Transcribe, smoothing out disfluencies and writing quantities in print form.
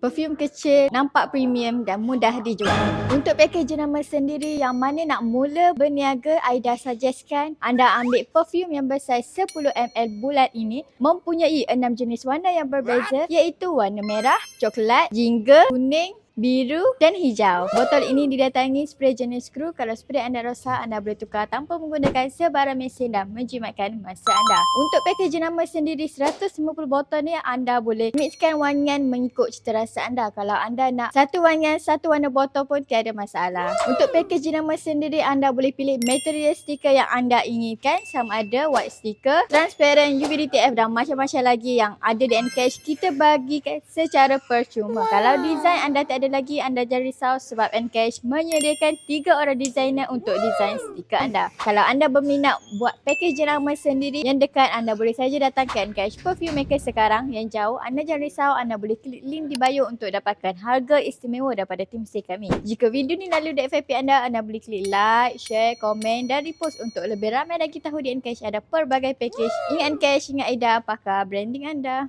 Perfume kecil, nampak premium dan mudah dijual. Untuk pakej jenama sendiri yang mana nak mula berniaga, Aida suggestkan anda ambil perfume yang bersaiz 10 ml bulat ini, mempunyai 6 jenis warna yang berbeza, iaitu warna merah, coklat, jingga, kuning, biru dan hijau. Botol ini didatangi spray jenis skru. Kalau spray anda rosak, anda boleh tukar tanpa menggunakan sebarang mesin dan menjimatkan masa anda. Untuk pakej jenama sendiri 150 botol ni, anda boleh mixkan wangian mengikut cita rasa anda. Kalau anda nak satu wangian, satu warna botol pun tiada masalah. Untuk pakej jenama sendiri, anda boleh pilih material stiker yang anda inginkan, sama ada white stiker, transparent, UV-DTF dan macam-macam lagi yang ada di Ncash. Kita bagikan secara percuma. Kalau design anda tak ada lagi, anda jangan risau sebab Ncash menyediakan 3 orang designer untuk design stiker anda. Kalau anda berminat buat pakej jenama sendiri yang dekat, anda boleh saja datang ke Ncash Perfume Maker sekarang. Yang jauh, anda jangan risau, anda boleh klik link di bio untuk dapatkan harga istimewa daripada tim sale kami. Jika video ni lalu di FYP anda boleh klik like, share, komen dan repost untuk lebih ramai lagi tahu di Ncash ada pelbagai pakej. Ingat Ncash, ingat Aida, pakar branding anda.